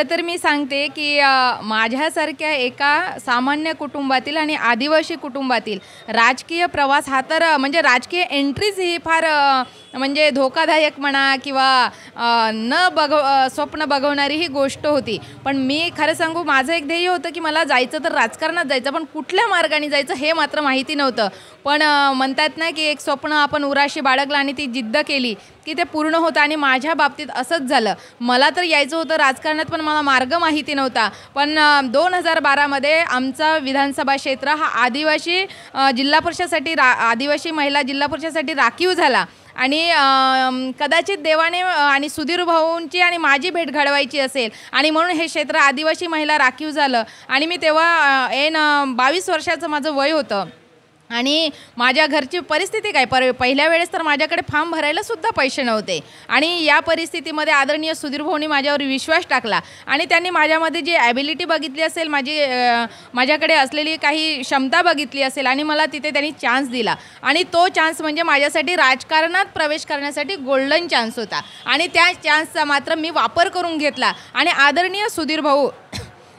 खरं तर मी सांगते की माझ्यासारख्या एका सामान्य कुटुंबातील आणि आदिवासी कुटुंबातील राजकीय प्रवास हा तर म्हणजे राजकीय एंट्रीज ही फार म्हणजे धोकादायक म्हणा किंवा स्वप्न बघवणारी ही गोष्ट होती. पण मी खरं सांगू, माझं एक ध्येय होतं की मला जायचं तर राजकारणात जायचं, पण कुठल्या मार्गाने जायचं हे मात्र माहिती नव्हतं. पण म्हणतात ना की एक स्वप्न आपण उराशी बाळगलं आणि ती जिद्द केली की ते पूर्ण होतं. आणि माझ्या बाबतीत असंच झालं. मला तर यायचं होतं राजकारणात, पण मला मार्ग माहिती नव्हता. पण 2012मध्ये आमचा विधानसभा क्षेत्र हा आदिवासी जिल्हा परिषदेसाठी आदिवासी महिला जिल्हा परिषदेसाठी राखीव झाला. आणि कदाचित देवाने आणि सुधीर भाऊंची आणि माझी भेट घडवायची असेल आणि म्हणून हे क्षेत्र आदिवासी महिला राखीव झालं. आणि मी तेव्हा 22 वर्षाचं माझं वय होतं. आणि माझ्या घरची परिस्थिती काय, पहिल्या वेळेस तर माझ्याकडे फॉर्म भरायला सुद्धा पैसे नव्हते. आणि या परिस्थितीमध्ये आदरणीय सुधीर भाऊंनी माझ्यावर विश्वास टाकला आणि त्यांनी माझ्यामध्ये जी ॲबिलिटी बघितली असेल, माझ्याकडे असलेली काही क्षमता बघितली असेल आणि मला तिथे त्यांनी चान्स दिला. आणि तो चान्स म्हणजे माझ्यासाठी राजकारणात प्रवेश करण्यासाठी गोल्डन चान्स होता. आणि त्या चान्सचा मात्र मी वापर करून घेतला. आणि आदरणीय सुधीर भाऊ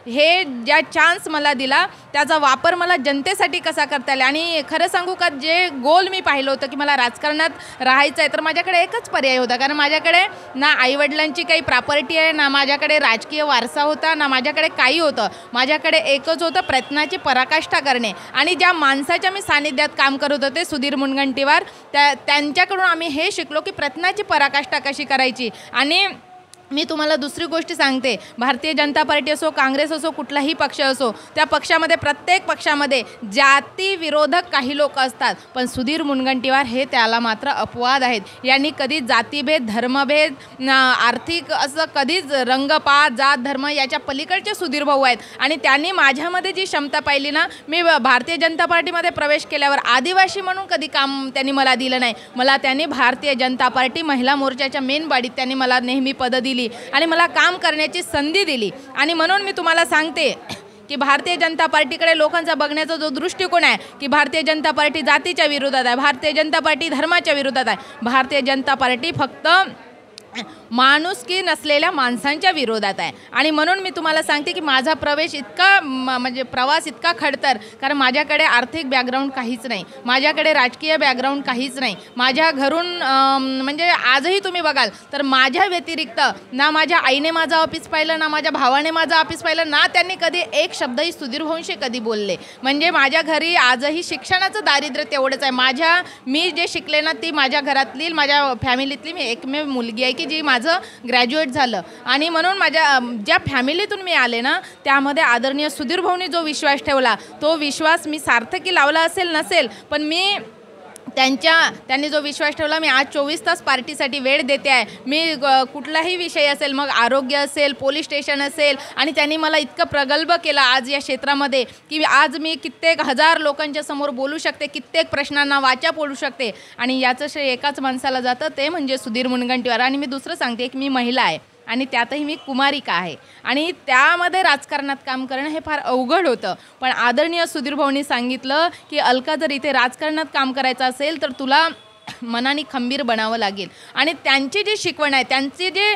हे ज्या चान्स मला दिला त्याचा वापर मला जनतेसाठी कसा करता येईल. आणि खरं सांगू का, जे गोल मी पाहिलं होतं की मला राजकारणात राहायचं आहे, तर माझ्याकडे एकच पर्याय होता. कारण माझ्याकडे ना आईवडिलांची काही प्रॉपर्टी आहे, ना माझ्याकडे राजकीय वारसा होता, ना माझ्याकडे काही होतं. माझ्याकडे एकच होतं, प्रयत्नाची पराकाष्ठा करणे. आणि ज्या माणसाच्या मी सानिध्यात काम करत होते सुधीर मुनगंटीवार, त्यांच्याकडून आम्ही हे शिकलो की प्रयत्नाची पराकाष्ठा कशी करायची. आणि मी तुम्हाला दुसरी गोष्ट सांगते, भारतीय जनता पार्टी असो, काँग्रेस असो, कुठलाही पक्ष असो, त्या पक्षामध्ये प्रत्येक पक्षामध्ये जाती विरोधक काही लोक असतात. पण सुधीर मुनगंटीवार हे त्याला मात्र अपवाद आहेत. यांनी कधीच जातीभेद, धर्मभेद, आर्थिक असं कधीच रंगपात, जात, धर्म याच्या पलीकडचे सुधीर भाऊ आहेत. आणि त्यांनी माझ्यामध्ये जी क्षमता पाहिली ना, मी भारतीय जनता पार्टीमध्ये प्रवेश केल्यावर आदिवासी म्हणून कधी काम त्यांनी मला दिलं नाही. मला त्यांनी भारतीय जनता पार्टी महिला मोर्चाच्या मेन बॉडीत त्यांनी मला नेहमी पदं दिली आणि मला काम करण्याची संधी दिली. आणि म्हणून मी तुम्हाला सांगते की भारतीय जनता पार्टीकडे लोकांचा बघण्याचा जो दृष्टिकोन आहे की भारतीय जनता पार्टी जातीच्या विरोधात आहे, भारतीय जनता पार्टी धर्माच्या विरोधात आहे, भारतीय जनता पार्टी फक्त माणुसकी नसलेल्या माणसांच्या विरोधात आहे. आणि म्हणून मी तुम्हाला सांगते की माझा प्रवेश इतका म्हणजे प्रवास इतका खडतर, कारण माझ्याकडे आर्थिक बॅकग्राऊंड काहीच नाही, माझ्याकडे राजकीय बॅकग्राऊंड काहीच नाही. माझ्या घरून म्हणजे आजही तुम्ही बघाल तर माझ्या व्यतिरिक्त ना माझ्या आईने माझं ऑफिस पाहिलं, ना माझ्या भावाने माझं ऑफिस पाहिलं, ना त्यांनी कधी एक शब्दही सुधीर भाऊंशी कधी बोलले. म्हणजे माझ्या घरी आजही शिक्षणाचं दारिद्र्य तेवढंच आहे. मी जे शिकले ना, ती माझ्या घरातली, माझ्या फॅमिलीतली मी एकमेव मुलगी आहे की जी माझं ग्रॅज्युएट झालं. आणि म्हणून माझ्या ज्या फॅमिलीतून मी आले ना, त्यामध्ये आदरणीय सुधीर भाऊंनी जो विश्वास ठेवला, तो विश्वास मी सार्थकी लावला असेल नसेल, पण मी त्यांनी जो विश्वास ठेवला, मी आज 24 तास पार्टीसाठी वेळ देते आहे. मी कुठलाही विषय असेल, मग आरोग्य असेल, पोलीस स्टेशन असेल, आणि त्यांनी मला इतकं प्रगल्भ केलं आज या क्षेत्रामध्ये की आज मी कित्येक हजार लोकांच्या समोर बोलू शकते, कित्येक प्रश्नांना वाचा फोडू शकते. आणि याचं श्रेय एकाच माणसाला जातं, ते म्हणजे सुधीर मुनगंटीवार. आणि मी दुसरं सांगते की मी महिला आहे आणि त्यातही मी कुमारिका आहे आणि त्यामध्ये राजकारणात काम करणं हे फार अवघड होतं. पण आदरणीय सुधीर भाऊंनी सांगितलं की अलका, जर इथे राजकारणात काम करायचं असेल तर तुला मनाने खंबीर बनावं लागेल. आणि त्यांची जी शिकवण आहे, त्यांचे जे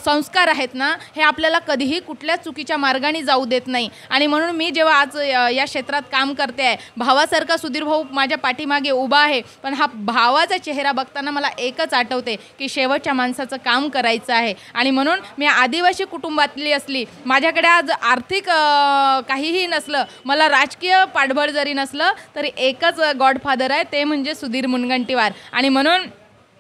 संस्कार आहेत ना, हे आपल्याला कधीही कुठल्या चुकीच्या मार्गाने जाऊ देत नाही. आणि म्हणून मी जेव्हा आज या क्षेत्रात काम करते आहे, भावासारखा सुधीर भाऊ माझ्या पाठीमागे उभा आहे, पण हा भावाचा चेहरा बघताना मला एकच आठवते की शेवटच्या माणसाचं काम करायचं आहे. आणि म्हणून मी आदिवासी कुटुंबातली असली, माझ्याकडे आज आर्थिक काहीही नसलं, मला राजकीय पाठबळ जरी नसलं तरी एकच गॉडफादर आहे, ते म्हणजे सुधीर मुनगंटीवार. आणि म्हणून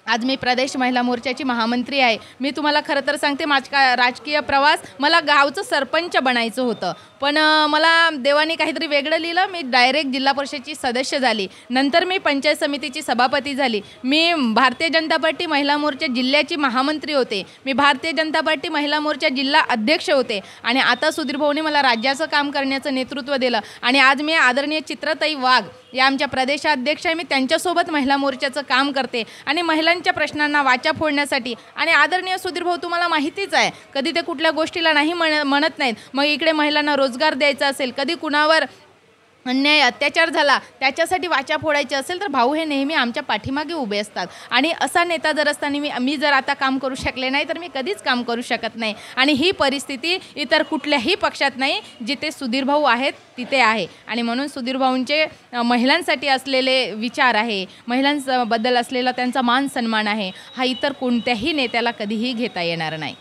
आज मी प्रदेश महिला मोर्चाची महामंत्री आहे. मी तुम्हाला खरं तर सांगते, माझा राजकीय प्रवास, मला गावचं सरपंच बनायचं होतं, पण मला देवाने काहीतरी वेगळं लिहिलं. मी डायरेक्ट जिल्हा परिषदेची सदस्य झाली, नंतर मी पंचायत समितीची सभापती झाली, मी भारतीय जनता पार्टी महिला मोर्चा जिल्ह्याची महामंत्री होते, मी भारतीय जनता पार्टी महिला मोर्चा जिल्हा अध्यक्ष होते. आणि आता सुधीर भाऊने मला राज्याचं काम करण्याचं नेतृत्व दिलं. आणि आज मी आदरणीय चित्रताई वाघ या आमच्या प्रदेशाध्यक्ष आहे, मी त्यांच्यासोबत महिला मोर्चाचं काम करते आणि महिलांच्या प्रश्नांना वाचा फोडण्यासाठी. आणि आदरणीय सुधीर भाऊ, तुम्हाला माहितीच आहे, कधी ते कुठल्या गोष्टीला नाही म्हणत नाहीत. मग इकडे महिलांना रोजगार द्यायचा असेल, कधी कुणावर अन्याय अत्याचार झाला त्याच्यासाठी वाचा फोडायची असेल तर भाऊ हे नेहमी आमच्या पाठीमागे उभे असतात. आणि असा नेता जर असताना मी जर आता काम करू शकले नाही तर मी कधीच काम करू शकत नाही. आणि ही परिस्थिती इतर कुठल्याही पक्षात नाही, जिथे सुधीर भाऊ आहेत तिथे आहे. आणि म्हणून सुधीर भाऊंचे महिलांसाठी असलेले विचार आहे, महिलांबद्दल असलेला त्यांचा मान सन्मान आहे, हा इतर कोणत्याही नेत्याला कधीही घेता येणार नाही.